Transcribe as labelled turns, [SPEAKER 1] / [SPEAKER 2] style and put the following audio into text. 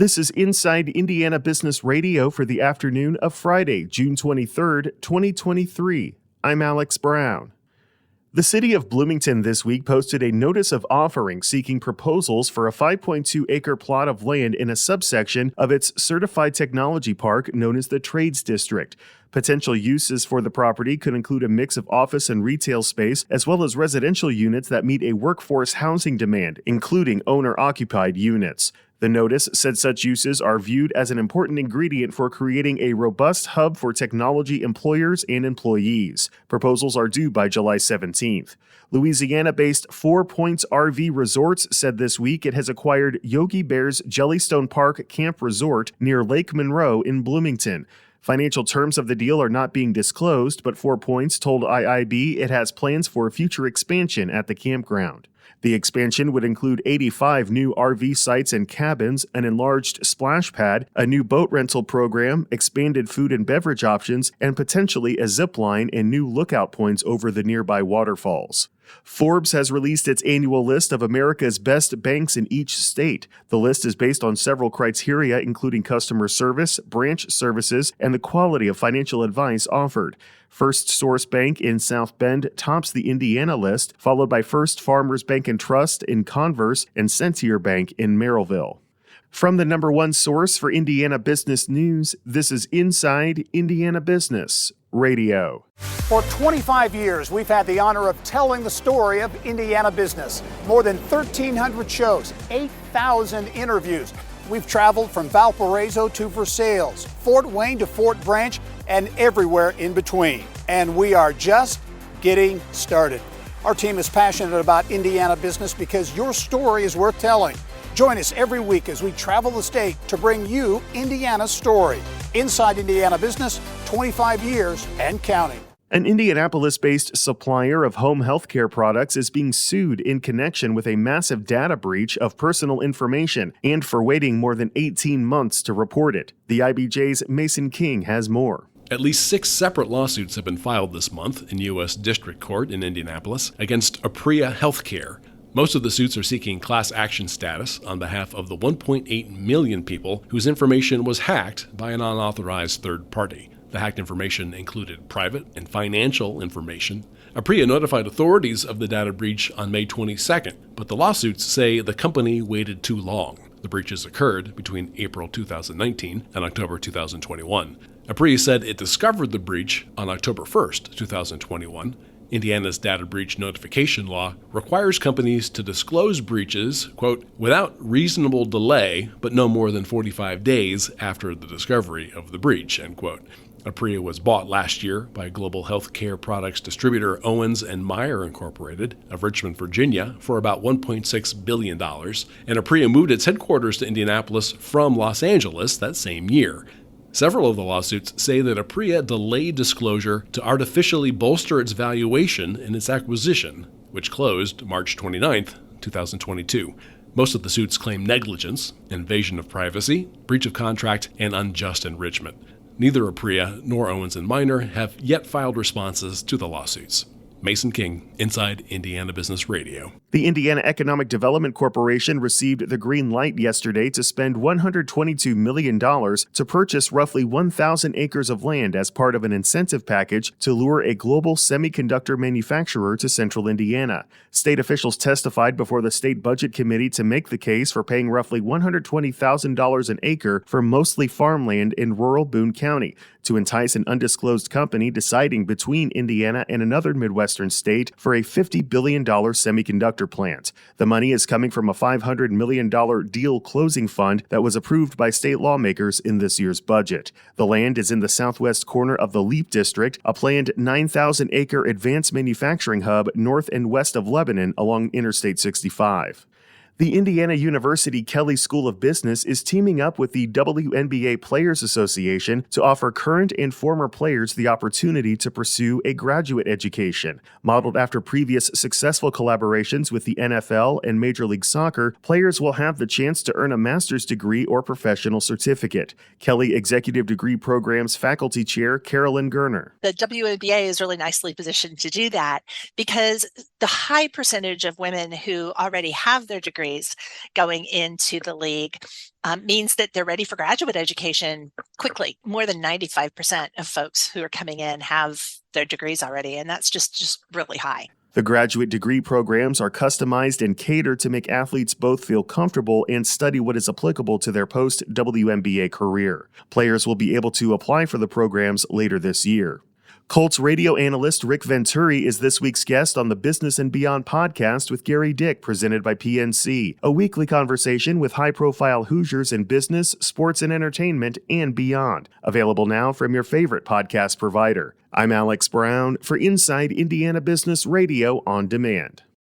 [SPEAKER 1] This is Inside Indiana Business Radio for the afternoon of Friday, June 23rd, 2023. I'm Alex Brown. The city of Bloomington this week posted a notice of offering seeking proposals for a 5.2-acre plot of land in a subsection of its certified technology park known as the Trades District. Potential uses for the property could include a mix of office and retail space, as well as residential units that meet a workforce housing demand, including owner-occupied units. The notice said such uses are viewed as an important ingredient for creating a robust hub for technology employers and employees. Proposals are due by July 17th. Louisiana-based 4 Points RV Resorts said this week it has acquired Yogi Bear's Jellystone Park Camp Resort near Lake Monroe in Bloomington. Financial terms of the deal are not being disclosed, but 4 Points told IIB it has plans for future expansion at the campground. The expansion would include 85 new RV sites and cabins, an enlarged splash pad, a new boat rental program, expanded food and beverage options, and potentially a zip line and new lookout points over the nearby waterfalls. Forbes has released its annual list of America's best banks in each state. The list is based on several criteria, including customer service, branch services, and the quality of financial advice offered. First Source Bank in South Bend tops the Indiana list, followed by First Farmers Bank and Trust in Converse and Sentier Bank in Merrillville. From the number one source for Indiana business news, this is Inside Indiana Business Radio.
[SPEAKER 2] For 25 years, we've had the honor of telling the story of Indiana business. More than 1,300 shows, 8,000 interviews. We've traveled from Valparaiso to Versailles, Fort Wayne to Fort Branch, and everywhere in between. And we are just getting started. Our team is passionate about Indiana business because your story is worth telling. Join us every week as we travel the state to bring you Indiana's story. Inside Indiana Business, 25 years and counting.
[SPEAKER 1] An Indianapolis-based supplier of home healthcare products is being sued in connection with a massive data breach of personal information and for waiting more than 18 months to report it. The IBJ's Mason King has more.
[SPEAKER 3] At least 6 separate lawsuits have been filed this month in U.S. District Court in Indianapolis against Apria Healthcare. Most of the suits are seeking class action status on behalf of the 1.8 million people whose information was hacked by an unauthorized third party. The hacked information included private and financial information. Apria notified authorities of the data breach on May 22nd, but the lawsuits say the company waited too long. The breaches occurred between April 2019 and October 2021. Apria said it discovered the breach on October 1st, 2021. Indiana's data breach notification law requires companies to disclose breaches, quote, without reasonable delay, but no more than 45 days after the discovery of the breach, end quote. Apria was bought last year by global healthcare products distributor Owens & Minor Incorporated of Richmond, Virginia, for about $1.6 billion, and Apria moved its headquarters to Indianapolis from Los Angeles that same year. Several of the lawsuits say that Apria delayed disclosure to artificially bolster its valuation in its acquisition, which closed March 29, 2022. Most of the suits claim negligence, invasion of privacy, breach of contract, and unjust enrichment. Neither Apria nor Owens & Minor have yet filed responses to the lawsuits. Mason King, Inside Indiana Business Radio.
[SPEAKER 1] The Indiana Economic Development Corporation received the green light yesterday to spend $122 million to purchase roughly 1,000 acres of land as part of an incentive package to lure a global semiconductor manufacturer to central Indiana. State officials testified before the State Budget Committee to make the case for paying roughly $120,000 an acre for mostly farmland in rural Boone County to entice an undisclosed company deciding between Indiana and another Midwestern state for a $50 billion semiconductor plant. The money is coming from a $500 million deal closing fund that was approved by state lawmakers in this year's budget. The land is in the southwest corner of the Leap District, a planned 9,000-acre advanced manufacturing hub north and west of Lebanon along Interstate 65. The Indiana University Kelley School of Business is teaming up with the WNBA Players Association to offer current and former players the opportunity to pursue a graduate education. Modeled after previous successful collaborations with the NFL and Major League Soccer, players will have the chance to earn a master's degree or professional certificate. Kelley Executive Degree Program's faculty chair, Carolyn Gerner.
[SPEAKER 4] The WNBA is really nicely positioned to do that because the high percentage of women who already have their degrees going into the league means that they're ready for graduate education quickly. More than 95% of folks who are coming in have their degrees already, and that's just really high.
[SPEAKER 1] The graduate degree programs are customized and catered to make athletes both feel comfortable and study what is applicable to their post-WNBA career. Players will be able to apply for the programs later this year. Colts radio analyst Rick Venturi is this week's guest on the Business and Beyond podcast with Gary Dick, presented by PNC, a weekly conversation with high-profile Hoosiers in business, sports and entertainment, and beyond. Available now from your favorite podcast provider. I'm Alex Brown for Inside Indiana Business Radio on Demand.